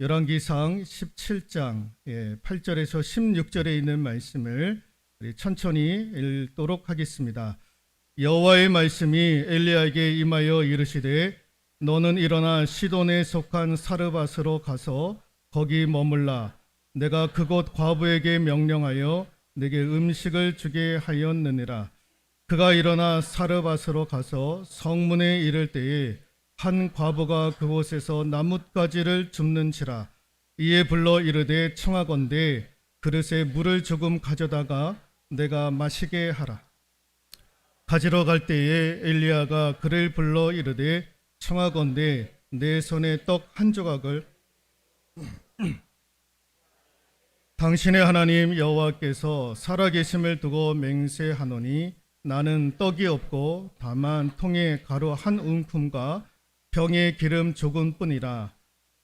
열왕기상 17장 8절에서 16절에 있는 말씀을 우리 천천히 읽도록 하겠습니다. 여호와의 말씀이 엘리야에게 임하여 이르시되 너는 일어나 시돈에 속한 사르밧으로 가서 거기 머물라. 내가 그곳 과부에게 명령하여 내게 음식을 주게 하였느니라. 그가 일어나 사르밧으로 가서 성문에 이를 때에 한 과부가 그곳에서 나뭇가지를 줍는지라. 이에 불러 이르되 청하건대 그릇에 물을 조금 가져다가 내가 마시게 하라. 가지러 갈 때에 엘리야가 그를 불러 이르되 청하건대 내 손에 떡 한 조각을 당신의 하나님 여호와께서 살아계심을 두고 맹세하노니 나는 떡이 없고 다만 통에 가루 한 움큼과 병에 기름 조금뿐이라.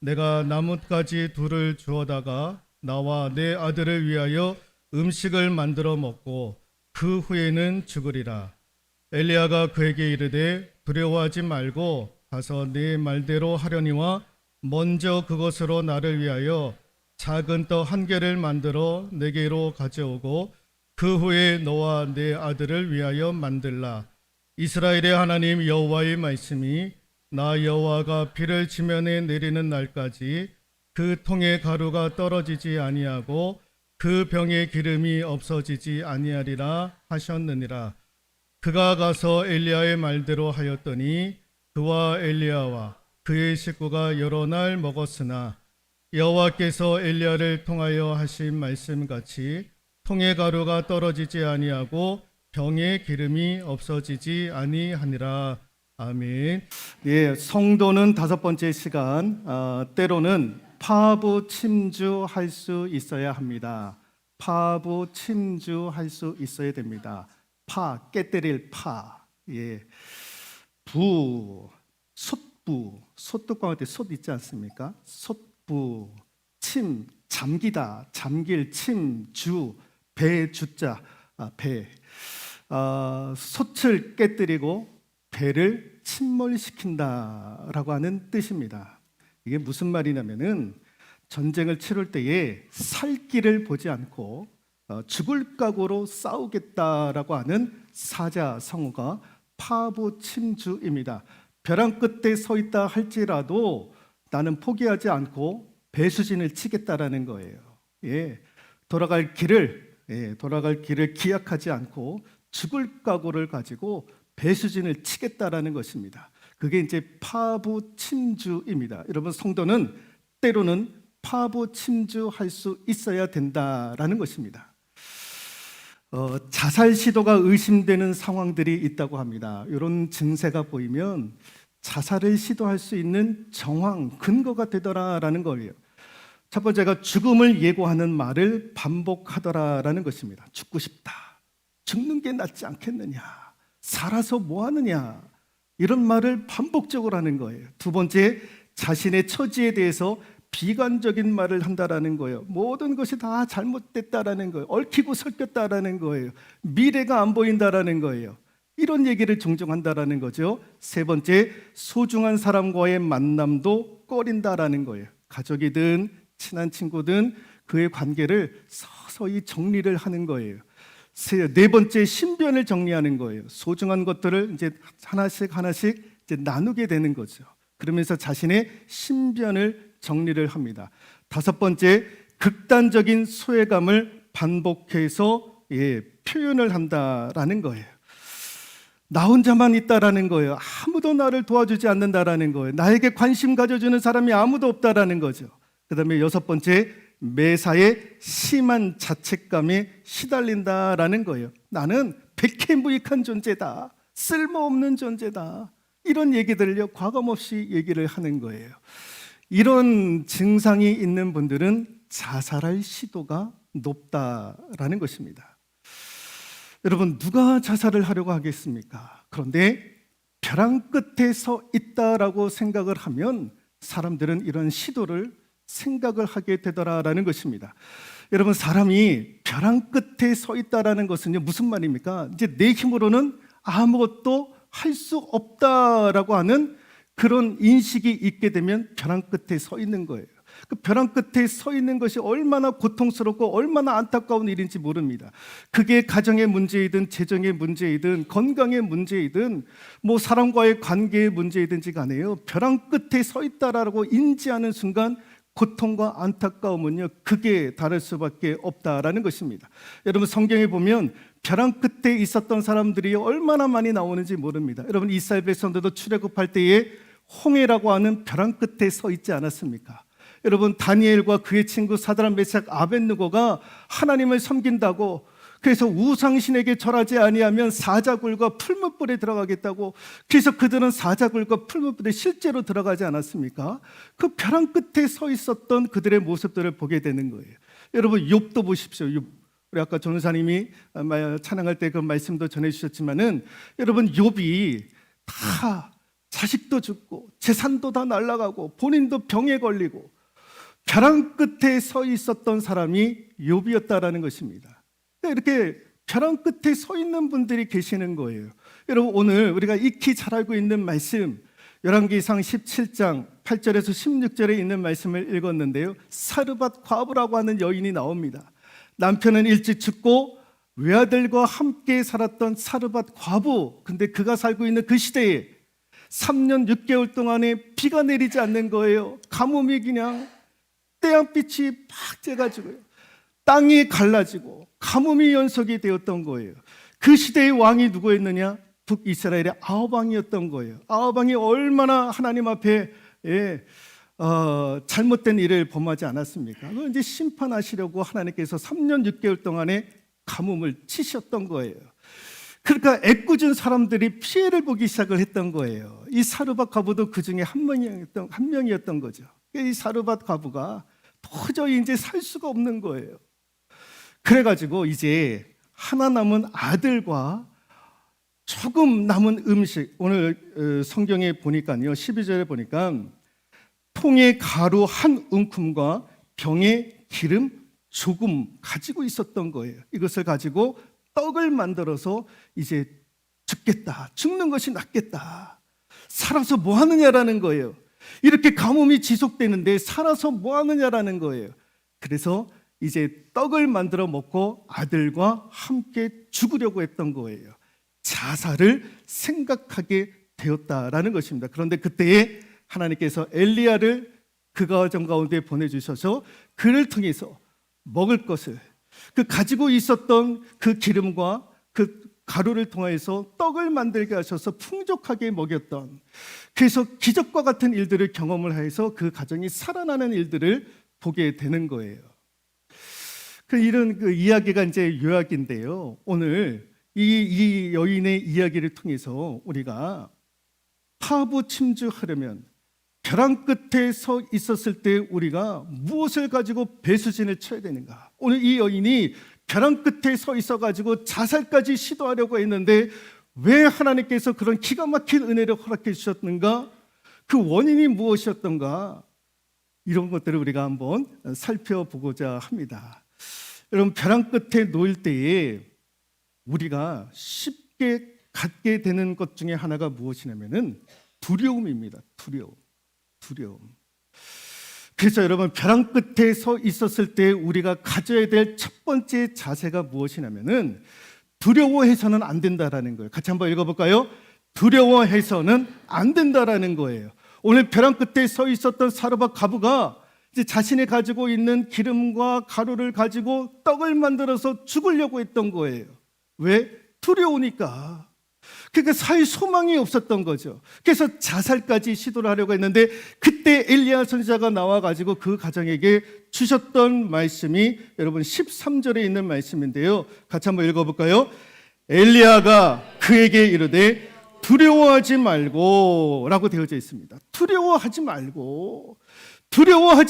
내가 나뭇가지 둘을 주어다가 나와 내 아들을 위하여 음식을 만들어 먹고 그 후에는 죽으리라. 엘리야가 그에게 이르되 두려워하지 말고 가서 네 말대로 하려니와 먼저 그것으로 나를 위하여 작은 떡 한 개를 만들어 내게로 가져오고 그 후에 너와 내 아들을 위하여 만들라. 이스라엘의 하나님 여호와의 말씀이 나 여호와가 비를 지면에 내리는 날까지 그 통에 가루가 떨어지지 아니하고 그 병에 기름이 없어지지 아니하리라 하셨느니라. 그가 가서 엘리야의 말대로 하였더니 그와 엘리야와 그의 식구가 여러 날 먹었으나 여호와께서 엘리야를 통하여 하신 말씀같이 통에 가루가 떨어지지 아니하고 병에 기름이 없어지지 아니하니라. 아멘. 예, 성도는 다섯 번째 시간, 때로는 파부 침주할 수 있어야 합니다. 파부 침주할 수 있어야 됩니다. 깨 때릴 파, 예, 부, 솥부, 솥뚜껑 할 때 솥 있지 않습니까? 솥부, 침, 잠기다, 잠길 침, 주, 배 주자, 배, 솥을 깨뜨리고 배를 침몰시킨다라고 하는 뜻입니다. 이게 무슨 말이냐면은 전쟁을 치룰 때에 살 길을 보지 않고 죽을 각오로 싸우겠다라고 하는 사자성어가 파부침주입니다. 벼랑 끝에 서 있다 할지라도 나는 포기하지 않고 배수진을 치겠다라는 거예요. 예, 돌아갈 길을 기약하지 않고 죽을 각오를 가지고 배수진을 치겠다라는 것입니다. 그게 이제 파부침주입니다. 여러분, 성도는 때로는 파부침주할 수 있어야 된다라는 것입니다. 자살 시도가 의심되는 상황들이 있다고 합니다. 이런 증세가 보이면 자살을 시도할 수 있는 정황, 근거가 되더라라는 거예요. 첫 번째가 죽음을 예고하는 말을 반복하더라라는 것입니다. 죽고 싶다. 죽는 게 낫지 않겠느냐. 살아서 뭐 하느냐. 이런 말을 반복적으로 하는 거예요. 두 번째, 자신의 처지에 대해서 비관적인 말을 한다라는 거예요. 모든 것이 다 잘못됐다라는 거예요. 얽히고 설켰다라는 거예요. 미래가 안 보인다라는 거예요. 이런 얘기를 종종 한다라는 거죠. 세 번째, 소중한 사람과의 만남도 꺼린다라는 거예요. 가족이든 친한 친구든 그의 관계를 서서히 정리를 하는 거예요. 네 번째, 신변을 정리하는 거예요. 소중한 것들을 이제 하나씩 이제 나누게 되는 거죠. 그러면서 자신의 신변을 정리를 합니다. 다섯 번째, 극단적인 소외감을 반복해서 표현을 한다라는 거예요. 나 혼자만 있다라는 거예요. 아무도 나를 도와주지 않는다라는 거예요. 나에게 관심 가져주는 사람이 아무도 없다라는 거죠. 그 다음에 여섯 번째, 매사에 심한 자책감에 시달린다라는 거예요. 나는 백해무익한 존재다. 쓸모없는 존재다. 이런 얘기들을요, 과감없이 얘기를 하는 거예요. 이런 증상이 있는 분들은 자살할 시도가 높다라는 것입니다. 여러분, 누가 자살을 하려고 하겠습니까? 그런데 벼랑 끝에 서 있다라고 생각을 하면 사람들은 이런 시도를 생각을 하게 되더라라는 것입니다. 여러분, 사람이 벼랑 끝에 서 있다라는 것은요, 무슨 말입니까? 이제 내 힘으로는 아무것도 할 수 없다라고 하는 그런 인식이 있게 되면 벼랑 끝에 서 있는 거예요. 그 벼랑 끝에 서 있는 것이 얼마나 고통스럽고 얼마나 안타까운 일인지 모릅니다. 그게 가정의 문제이든 재정의 문제이든 건강의 문제이든 뭐 사람과의 관계의 문제이든지 간에요. 벼랑 끝에 서 있다라고 인지하는 순간 고통과 안타까움은요, 극에 달할 수밖에 없다라는 것입니다. 여러분, 성경에 보면 벼랑 끝에 있었던 사람들이 얼마나 많이 나오는지 모릅니다. 여러분, 이사야 백성들도 출애굽할 때에 홍해라고 하는 벼랑 끝에 서 있지 않았습니까? 여러분, 다니엘과 그의 친구 사드락 메삭 아벳느고가 하나님을 섬긴다고, 그래서 우상신에게 절하지 아니하면 사자굴과 풀무불에 들어가겠다고, 그래서 그들은 사자굴과 풀무불에 실제로 들어가지 않았습니까? 그 벼랑 끝에 서 있었던 그들의 모습들을 보게 되는 거예요. 여러분, 욥도 보십시오. 욥. 우리 아까 전우사님이 찬양할 때 그 말씀도 전해주셨지만은, 여러분, 욥이 다 자식도 죽고 재산도 다 날아가고 본인도 병에 걸리고 벼랑 끝에 서 있었던 사람이 욥이었다라는 것입니다. 이렇게 벼랑 끝에 서 있는 분들이 계시는 거예요. 여러분, 오늘 우리가 익히 잘 알고 있는 말씀, 열왕기상 17장 8절에서 16절에 있는 말씀을 읽었는데요, 사르밧 과부라고 하는 여인이 나옵니다. 남편은 일찍 죽고 외아들과 함께 살았던 사르밧 과부, 근데 그가 살고 있는 그 시대에 3년 6개월 동안에 비가 내리지 않는 거예요. 가뭄이 그냥 태양빛이 팍 쬐가지고요, 땅이 갈라지고 가뭄이 연속이 되었던 거예요. 그 시대의 왕이 누구였느냐? 북이스라엘의 아합왕이었던 거예요. 아합왕이 얼마나 하나님 앞에 잘못된 일을 범하지 않았습니까? 그걸 이제 심판하시려고 하나님께서 3년 6개월 동안에 가뭄을 치셨던 거예요. 그러니까 애꿎은 사람들이 피해를 보기 시작을 했던 거예요. 이 사르밧 과부도 그 중에 한 명이었던 거죠. 이 사르밧 과부가 도저히 이제 살 수가 없는 거예요. 그래가지고 이제 하나 남은 아들과 조금 남은 음식, 오늘 성경에 보니까요, 12절에 보니까 통에 가루 한 움큼과 병에 기름 조금 가지고 있었던 거예요. 이것을 가지고 떡을 만들어서 이제 죽는 것이 낫겠다, 살아서 뭐 하느냐라는 거예요. 이렇게 가뭄이 지속되는데 살아서 뭐 하느냐라는 거예요. 그래서 이제 떡을 만들어 먹고 아들과 함께 죽으려고 했던 거예요. 자살을 생각하게 되었다라는 것입니다. 그런데 그때에 하나님께서 엘리야를 그 가정 가운데 보내주셔서 그를 통해서 먹을 것을, 그 가지고 있었던 그 기름과 그 가루를 통해서 떡을 만들게 하셔서 풍족하게 먹였던, 그래서 기적과 같은 일들을 경험을 해서 그 가정이 살아나는 일들을 보게 되는 거예요. 이런 그 이야기가 이제 요약인데요, 오늘 이 여인의 이야기를 통해서 우리가 파부 침주하려면 벼랑 끝에 서 있었을 때 우리가 무엇을 가지고 배수진을 쳐야 되는가? 오늘 이 여인이 벼랑 끝에 서 있어가지고 자살까지 시도하려고 했는데 왜 하나님께서 그런 기가 막힌 은혜를 허락해 주셨는가? 그 원인이 무엇이었던가? 이런 것들을 우리가 한번 살펴보고자 합니다. 여러분, 벼랑 끝에 놓일 때에 우리가 쉽게 갖게 되는 것 중에 하나가 무엇이냐면은 두려움입니다. 두려움. 그래서 여러분, 벼랑 끝에 서 있었을 때 우리가 가져야 될 첫 번째 자세가 무엇이냐면은 두려워해서는 안 된다라는 거예요. 같이 한번 읽어볼까요? 두려워해서는 안 된다라는 거예요. 오늘 벼랑 끝에 서 있었던 사르밧 과부가 이제 자신이 가지고 있는 기름과 가루를 가지고 떡을 만들어서 죽으려고 했던 거예요. 왜? 두려우니까. 그러니까 살 소망이 없었던 거죠. 그래서 자살까지 시도를 하려고 했는데 그때 엘리야 선지자가 나와가지고 그 가정에게 주셨던 말씀이 여러분 13절에 있는 말씀인데요, 같이 한번 읽어볼까요? 엘리야가 그에게 이르되 두려워하지 말고 라고 되어져 있습니다. 두려워하지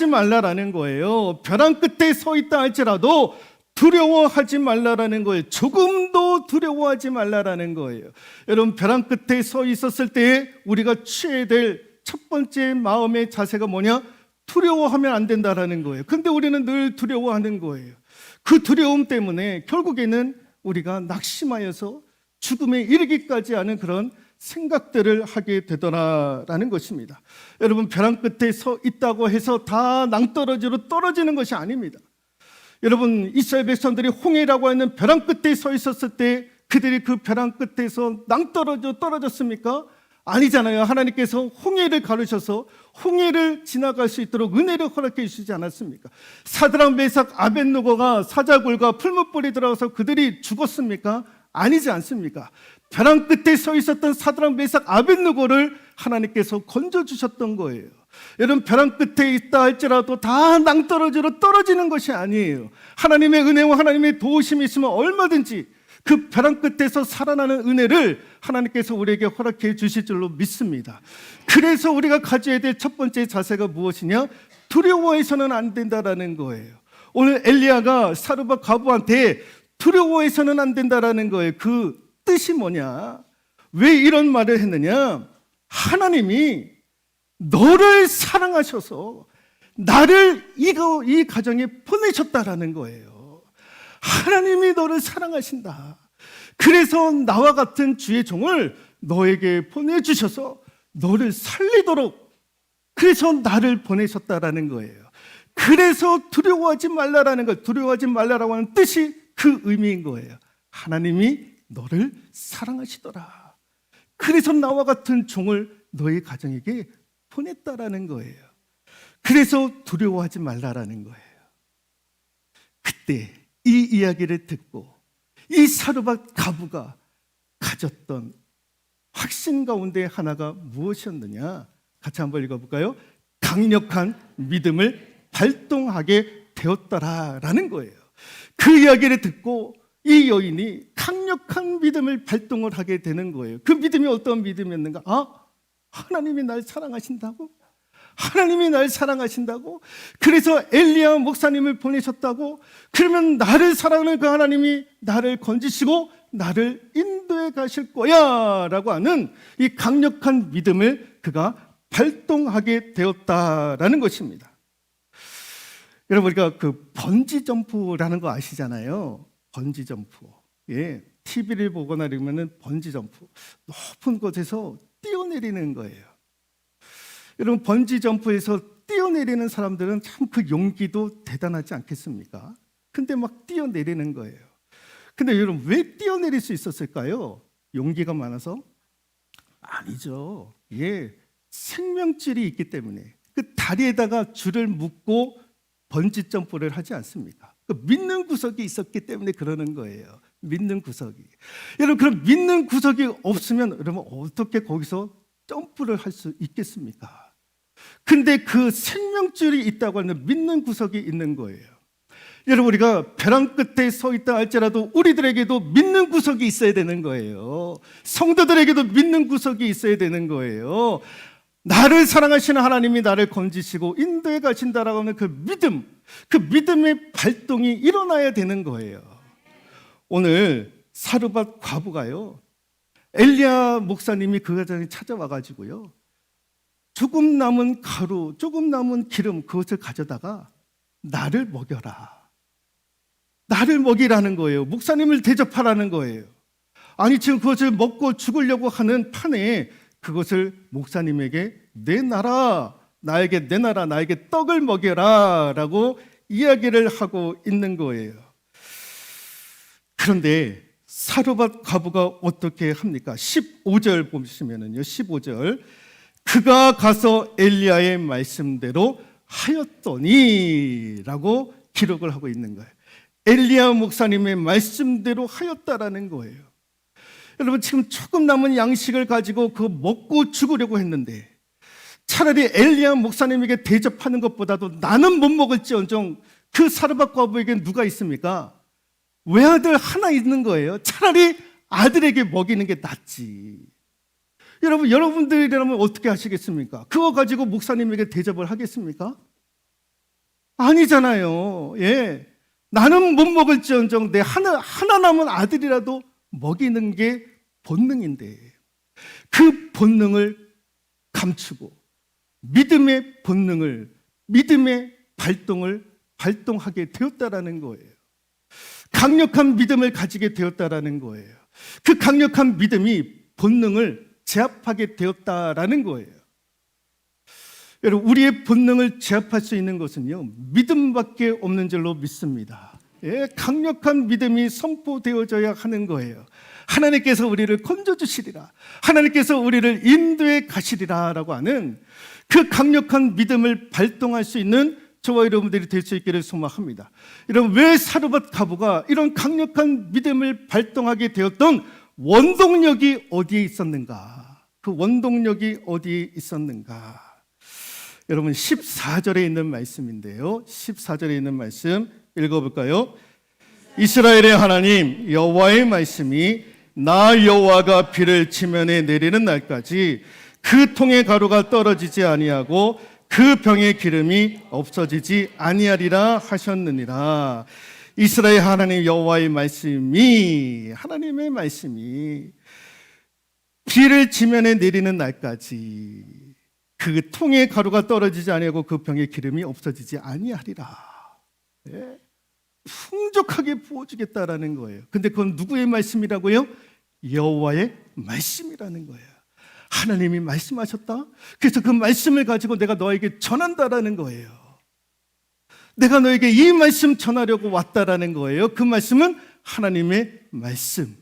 말라라는 거예요. 벼랑 끝에 서 있다 할지라도 두려워하지 말라라는 거예요. 조금도 두려워하지 말라라는 거예요. 여러분, 벼랑 끝에 서 있었을 때 우리가 취해야 될 첫 번째 마음의 자세가 뭐냐? 두려워하면 안 된다라는 거예요. 근데 우리는 늘 두려워하는 거예요. 그 두려움 때문에 결국에는 우리가 낙심하여서 죽음에 이르기까지 하는 그런 생각들을 하게 되더라라는 것입니다. 여러분, 벼랑 끝에 서 있다고 해서 다 낭떠러지로 떨어지는 것이 아닙니다. 여러분, 이스라엘 백성들이 홍해라고 하는 벼랑 끝에 서 있었을 때 그들이 그 벼랑 끝에서 낭떠러지로 떨어졌습니까? 아니잖아요. 하나님께서 홍해를 가르셔서 홍해를 지나갈 수 있도록 은혜를 허락해 주시지 않았습니까? 사드락, 메삭, 아벳느고가 사자굴과 풀무불이 들어가서 그들이 죽었습니까? 아니지 않습니까? 벼랑 끝에 서 있었던 사드락, 메삭, 아벳느고를 하나님께서 건져주셨던 거예요. 여러분, 벼랑 끝에 있다 할지라도 다 낭떠러지로 떨어지는 것이 아니에요. 하나님의 은혜와 하나님의 도우심이 있으면 얼마든지 그 벼랑 끝에서 살아나는 은혜를 하나님께서 우리에게 허락해 주실 줄로 믿습니다. 그래서 우리가 가져야 될 첫 번째 자세가 무엇이냐? 두려워해서는 안 된다라는 거예요. 오늘 엘리야가 사르밧 과부한테 두려워해서는 안 된다라는 거예요. 그 뜻이 뭐냐? 왜 이런 말을 했느냐? 하나님이 너를 사랑하셔서 나를 이 가정에 보내셨다라는 거예요. 하나님이 너를 사랑하신다. 그래서 나와 같은 주의 종을 너에게 보내주셔서 너를 살리도록, 그래서 나를 보내셨다라는 거예요. 그래서 두려워하지 말라라는 것, 두려워하지 말라라고 하는 뜻이 그 의미인 거예요. 하나님이 너를 사랑하시더라. 그래서 나와 같은 종을 너의 가정에게 보냈다라는 거예요. 그래서 두려워하지 말라라는 거예요. 그때 이 이야기를 듣고 이 사르밧 과부가 가졌던 확신 가운데 하나가 무엇이었느냐? 같이 한번 읽어볼까요? 강력한 믿음을 발동하게 되었더라라는 거예요. 그 이야기를 듣고 이 여인이 강력한 믿음을 발동을 하게 되는 거예요. 그 믿음이 어떤 믿음이었는가? 하나님이 날 사랑하신다고? 하나님이 날 사랑하신다고? 그래서 엘리야 목사님을 보내셨다고? 그러면 나를 사랑하는 그 하나님이 나를 건지시고 나를 인도해 가실 거야 라고 하는 이 강력한 믿음을 그가 발동하게 되었다라는 것입니다. 여러분, 우리가 그 번지점프라는 거 아시잖아요. 번지점프. 예, TV를 보거나 이러면은 번지점프, 높은 곳에서 뛰어내리는 거예요. 여러분, 번지점프에서 뛰어내리는 사람들은 참 그 용기도 대단하지 않겠습니까? 근데 막 뛰어내리는 거예요. 근데 여러분, 왜 뛰어내릴 수 있었을까요? 용기가 많아서? 아니죠. 예, 생명줄이 있기 때문에 그 다리에다가 줄을 묶고 번지점프를 하지 않습니까? 그 믿는 구석이 있었기 때문에 그러는 거예요. 믿는 구석이. 여러분, 그럼 믿는 구석이 없으면 여러분 어떻게 거기서 점프를 할 수 있겠습니까? 근데 그 생명줄이 있다고 하는 믿는 구석이 있는 거예요. 여러분, 우리가 벼랑 끝에 서 있다 할지라도 우리들에게도 믿는 구석이 있어야 되는 거예요. 성도들에게도 믿는 구석이 있어야 되는 거예요. 나를 사랑하시는 하나님이 나를 건지시고 인도해 가신다라고 하는 그 믿음, 그 믿음의 발동이 일어나야 되는 거예요. 오늘 사르밧 과부가요, 엘리야 목사님이 그 가정에 찾아와 가지고요, 조금 남은 가루, 조금 남은 기름, 그것을 가져다가 나를 먹여라, 나를 먹이라는 거예요. 목사님을 대접하라는 거예요. 아니, 지금 그것을 먹고 죽으려고 하는 판에 그것을 목사님에게 내놔라, 나에게 내놔라, 나에게 떡을 먹여라 라고 이야기를 하고 있는 거예요. 그런데 사르밧 과부가 어떻게 합니까? 15절 보시면은요, 15절, 그가 가서 엘리야의 말씀대로 하였더니 라고 기록을 하고 있는 거예요. 엘리야 목사님의 말씀대로 하였다라는 거예요. 여러분, 지금 조금 남은 양식을 가지고 그거 먹고 죽으려고 했는데 차라리 엘리야 목사님에게 대접하는 것보다도 나는 못 먹을지언정 그 사르밧 과부에게 누가 있습니까? 외아들 하나 있는 거예요. 차라리 아들에게 먹이는 게 낫지. 여러분, 여러분들이라면 어떻게 하시겠습니까? 그거 가지고 목사님에게 대접을 하겠습니까? 아니잖아요. 예, 나는 못 먹을지언정 내 하나 남은 아들이라도 먹이는 게 본능인데 그 본능을 감추고 믿음의 본능을, 믿음의 발동을 발동하게 되었다라는 거예요. 강력한 믿음을 가지게 되었다라는 거예요. 그 강력한 믿음이 본능을 제압하게 되었다라는 거예요. 여러분, 우리의 본능을 제압할 수 있는 것은요, 믿음밖에 없는 줄로 믿습니다. 예, 강력한 믿음이 선포되어져야 하는 거예요. 하나님께서 우리를 건져주시리라, 하나님께서 우리를 인도해 가시리라 라고 하는 그 강력한 믿음을 발동할 수 있는 저와 여러분들이 될 수 있기를 소망합니다. 여러분, 왜 사르밧 가부가 이런 강력한 믿음을 발동하게 되었던 원동력이 어디에 있었는가? 그 원동력이 어디에 있었는가? 여러분, 14절에 있는 말씀인데요, 14절에 있는 말씀 읽어볼까요? 이스라엘의 하나님 여호와의 말씀이 나 여호와가 비를 지면에 내리는 날까지 그 통의 가루가 떨어지지 아니하고 그 병의 기름이 없어지지 아니하리라 하셨느니라. 이스라엘 하나님 여호와의 말씀이, 하나님의 말씀이 비를 지면에 내리는 날까지 그 통의 가루가 떨어지지 아니하고 그 병의 기름이 없어지지 아니하리라. 예? 풍족하게 부어주겠다라는 거예요. 근데 그건 누구의 말씀이라고요? 여호와의 말씀이라는 거예요. 하나님이 말씀하셨다. 그래서 그 말씀을 가지고 내가 너에게 전한다라는 거예요. 내가 너에게 이 말씀 전하려고 왔다라는 거예요. 그 말씀은 하나님의 말씀,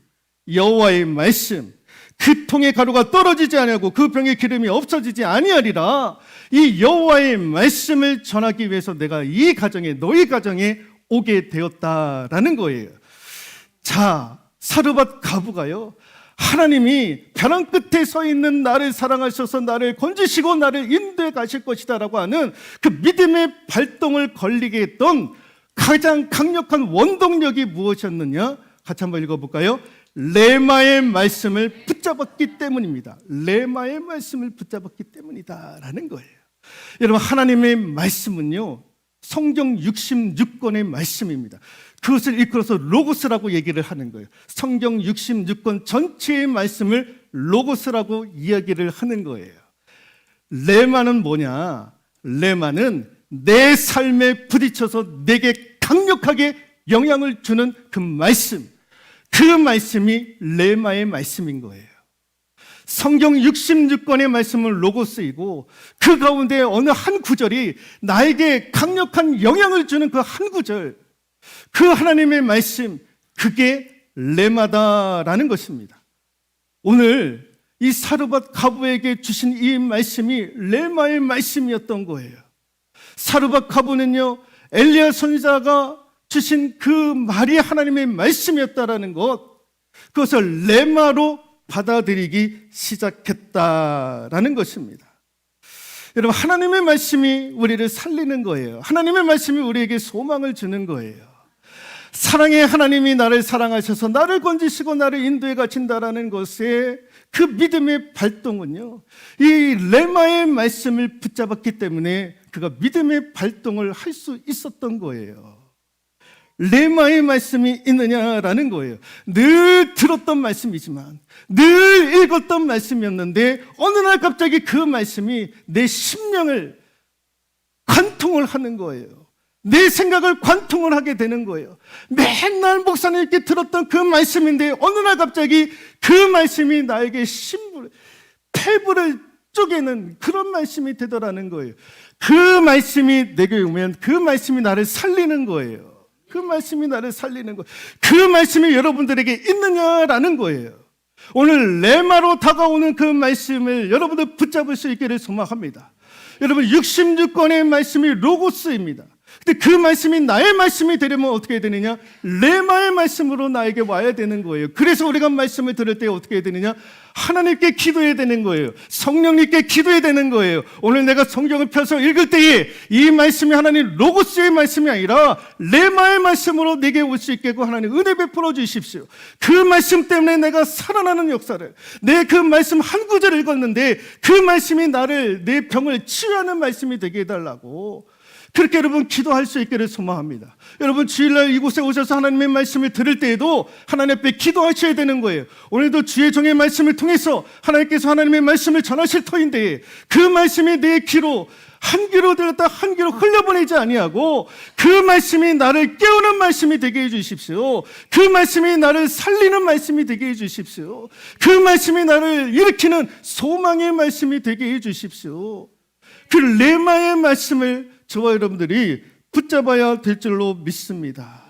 여호와의 말씀. 그 통의 가루가 떨어지지 아니하고 그 병의 기름이 없어지지 아니하리라. 이 여호와의 말씀을 전하기 위해서 내가 이 가정에, 너희 가정에 오게 되었다라는 거예요. 자, 사르밧 가부가요, 하나님이 벼랑 끝에 서 있는 나를 사랑하셔서 나를 건지시고 나를 인도해 가실 것이다 라고 하는 그 믿음의 발동을 걸리게 했던 가장 강력한 원동력이 무엇이었느냐? 같이 한번 읽어볼까요? 레마의 말씀을 붙잡았기 때문입니다. 레마의 말씀을 붙잡았기 때문이다라는 거예요. 여러분, 하나님의 말씀은요, 성경 66권의 말씀입니다. 그것을 이끌어서 로고스라고 얘기를 하는 거예요. 성경 66권 전체의 말씀을 로고스라고 이야기를 하는 거예요. 레마는 뭐냐? 레마는 내 삶에 부딪혀서 내게 강력하게 영향을 주는 그 말씀, 그 말씀이 레마의 말씀인 거예요. 성경 66권의 말씀은 로고스이고 그 가운데 어느 한 구절이 나에게 강력한 영향을 주는 그 한 구절, 그 하나님의 말씀, 그게 레마다라는 것입니다. 오늘 이 사르밧 가부에게 주신 이 말씀이 레마의 말씀이었던 거예요. 사르밧 가부는요, 엘리야 선지자가 주신 그 말이 하나님의 말씀이었다라는 것, 그것을 레마로 받아들이기 시작했다라는 것입니다. 여러분, 하나님의 말씀이 우리를 살리는 거예요. 하나님의 말씀이 우리에게 소망을 주는 거예요. 사랑의 하나님이 나를 사랑하셔서 나를 건지시고 나를 인도해 가신다라는 것에 그 믿음의 발동은요, 이 레마의 말씀을 붙잡았기 때문에 그가 믿음의 발동을 할 수 있었던 거예요. 레마의 말씀이 있느냐라는 거예요. 늘 들었던 말씀이지만, 늘 읽었던 말씀이었는데 어느 날 갑자기 그 말씀이 내 심령을 관통을 하는 거예요. 내 생각을 관통을 하게 되는 거예요. 맨날 목사님께 들었던 그 말씀인데 어느 날 갑자기 그 말씀이 나에게 폐부를 쪼개는 그런 말씀이 되더라는 거예요. 그 말씀이 내게 오면 그 말씀이 나를 살리는 거예요. 그 말씀이 나를 살리는 거예요. 그 말씀이 여러분들에게 있느냐라는 거예요. 오늘 레마로 다가오는 그 말씀을 여러분들 붙잡을 수 있기를 소망합니다. 여러분, 66권의 말씀이 로고스입니다. 근데 그 말씀이 나의 말씀이 되려면 어떻게 해야 되느냐? 레마의 말씀으로 나에게 와야 되는 거예요. 그래서 우리가 말씀을 들을 때 어떻게 해야 되느냐? 하나님께 기도해야 되는 거예요. 성령님께 기도해야 되는 거예요. 오늘 내가 성경을 펴서 읽을 때에 이 말씀이 하나님 로고스의 말씀이 아니라 레마의 말씀으로 내게 올 수 있게 하나님 은혜 베풀어 주십시오. 그 말씀 때문에 내가 살아나는 역사를, 내 그 말씀 한 구절 읽었는데 그 말씀이 나를, 내 병을 치유하는 말씀이 되게 해달라고, 그렇게 여러분 기도할 수 있기를 소망합니다. 여러분 주일날 이곳에 오셔서 하나님의 말씀을 들을 때에도 하나님 앞에 기도하셔야 되는 거예요. 오늘도 주의 종의 말씀을 통해서 하나님께서 하나님의 말씀을 전하실 터인데 그 말씀이 내 귀로 한 귀로 들었다 한 귀로 흘려보내지 아니하고 그 말씀이 나를 깨우는 말씀이 되게 해주십시오. 그 말씀이 나를 살리는 말씀이 되게 해주십시오. 그 말씀이 나를 일으키는 소망의 말씀이 되게 해주십시오. 그 레마의 말씀을 저와 여러분들이 붙잡아야 될 줄로 믿습니다.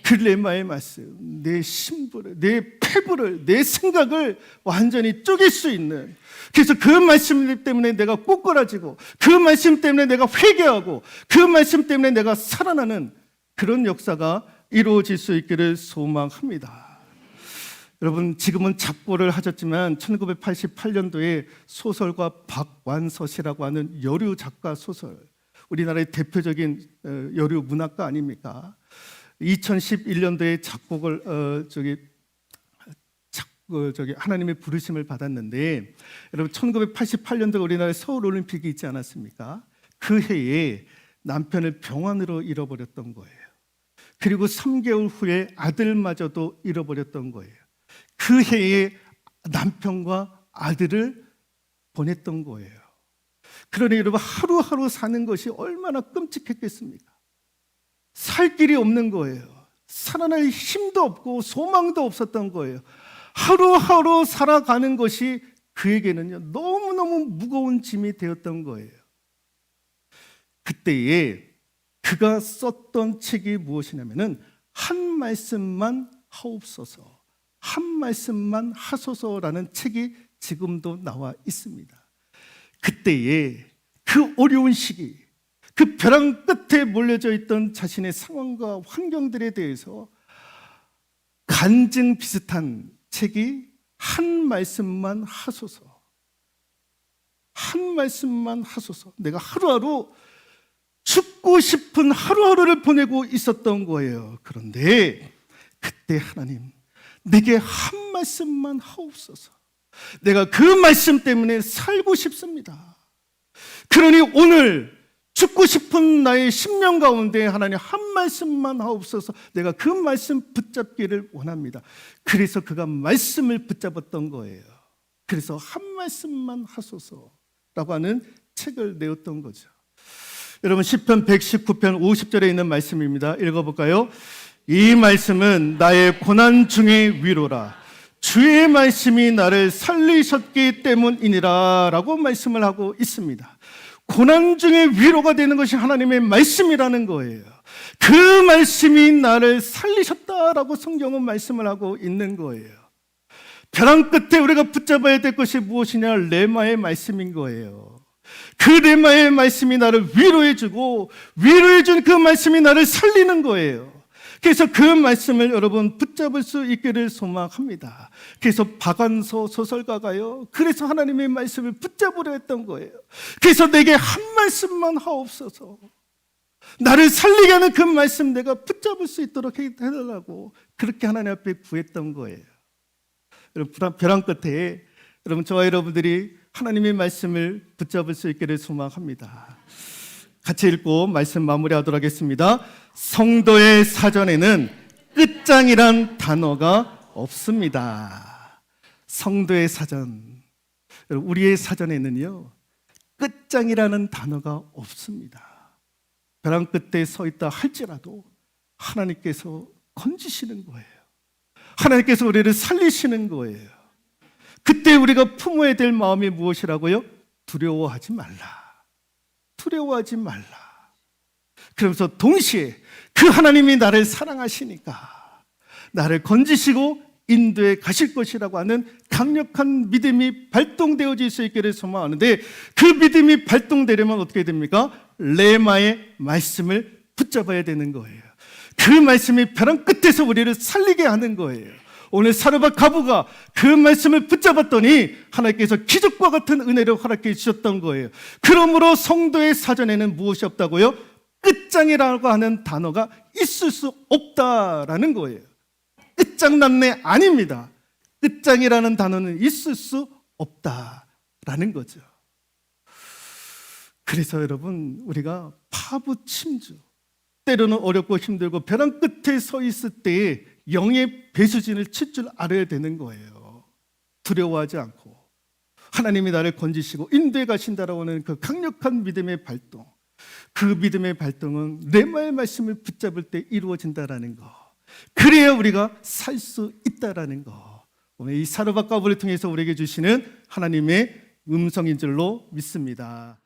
그 레마의 말씀, 내 심부를, 내 폐부를, 내 생각을 완전히 쪼갤 수 있는, 그래서 그 말씀 때문에 내가 꼬꾸라지고 그 말씀 때문에 내가 회개하고 그 말씀 때문에 내가 살아나는 그런 역사가 이루어질 수 있기를 소망합니다. 여러분 지금은 작고를 하셨지만 1988년도에 소설가 박완서씨라고 하는 여류 작가 소설, 우리나라의 대표적인 여류 문학가 아닙니까? 2011년도에 작곡을 하나님의 부르심을 받았는데, 여러분 1988년도 우리나라에 서울올림픽이 있지 않았습니까? 그 해에 남편을 병환으로 잃어버렸던 거예요. 그리고 3개월 후에 아들마저도 잃어버렸던 거예요. 그 해에 남편과 아들을 보냈던 거예요. 그러니 여러분 하루하루 사는 것이 얼마나 끔찍했겠습니까? 살 길이 없는 거예요. 살아날 힘도 없고 소망도 없었던 거예요. 하루하루 살아가는 것이 그에게는요 너무너무 무거운 짐이 되었던 거예요. 그때에 그가 썼던 책이 무엇이냐면은 한 말씀만 하옵소서, 한 말씀만 하소서라는 책이 지금도 나와 있습니다. 그때에 그 어려운 시기, 그 벼랑 끝에 몰려져 있던 자신의 상황과 환경들에 대해서 간증 비슷한 책이 한 말씀만 하소서, 한 말씀만 하소서. 내가 하루하루 죽고 싶은 하루하루를 보내고 있었던 거예요. 그런데 그때 하나님, 내게 한 말씀만 하옵소서. 내가 그 말씀 때문에 살고 싶습니다. 그러니 오늘 죽고 싶은 나의 심령 가운데 하나님 한 말씀만 하옵소서. 내가 그 말씀 붙잡기를 원합니다. 그래서 그가 말씀을 붙잡았던 거예요. 그래서 한 말씀만 하소서라고 하는 책을 내었던 거죠. 여러분 시편 119편 50절에 있는 말씀입니다. 읽어볼까요? 이 말씀은 나의 고난 중의 위로라. 주의 말씀이 나를 살리셨기 때문이니라 라고 말씀을 하고 있습니다. 고난 중에 위로가 되는 것이 하나님의 말씀이라는 거예요. 그 말씀이 나를 살리셨다라고 성경은 말씀을 하고 있는 거예요. 벼랑 끝에 우리가 붙잡아야 될 것이 무엇이냐? 레마의 말씀인 거예요. 그 레마의 말씀이 나를 위로해주고 위로해준 그 말씀이 나를 살리는 거예요. 그래서 그 말씀을 여러분 붙잡을 수 있기를 소망합니다. 그래서 박완서 소설가가요, 그래서 하나님의 말씀을 붙잡으려 했던 거예요. 그래서 내게 한 말씀만 하옵소서, 나를 살리게 하는 그 말씀 내가 붙잡을 수 있도록 해달라고 그렇게 하나님 앞에 구했던 거예요. 여러분 벼랑 끝에 여러분 저와 여러분들이 하나님의 말씀을 붙잡을 수 있기를 소망합니다. 같이 읽고 말씀 마무리하도록 하겠습니다. 성도의 사전에는 끝장이란 단어가 없습니다. 성도의 사전, 우리의 사전에는요 끝장이라는 단어가 없습니다. 벼랑 끝에 서 있다 할지라도 하나님께서 건지시는 거예요. 하나님께서 우리를 살리시는 거예요. 그때 우리가 품어야 될 마음이 무엇이라고요? 두려워하지 말라. 두려워하지 말라. 그러면서 동시에 그 하나님이 나를 사랑하시니까 나를 건지시고 인도에 가실 것이라고 하는 강력한 믿음이 발동되어질 수 있기를 소망하는데, 그 믿음이 발동되려면 어떻게 됩니까? 레마의 말씀을 붙잡아야 되는 거예요. 그 말씀이 벼랑 끝에서 우리를 살리게 하는 거예요. 오늘 사르밧 과부가 그 말씀을 붙잡았더니 하나님께서 기적과 같은 은혜를 허락해 주셨던 거예요. 그러므로 성도의 사전에는 무엇이 없다고요? 끝장이라고 하는 단어가 있을 수 없다라는 거예요. 끝장났네 아닙니다. 끝장이라는 단어는 있을 수 없다라는 거죠. 그래서 여러분, 우리가 파부침주, 때로는 어렵고 힘들고 벼랑 끝에 서 있을 때에 영의 배수진을 칠 줄 알아야 되는 거예요. 두려워하지 않고 하나님이 나를 건지시고 인도해 가신다라고 하는 그 강력한 믿음의 발동, 그 믿음의 발동은 내 말씀을 붙잡을 때 이루어진다라는 거, 그래야 우리가 살 수 있다라는 거, 오늘 이 사르밧 까불을 통해서 우리에게 주시는 하나님의 음성인 줄로 믿습니다.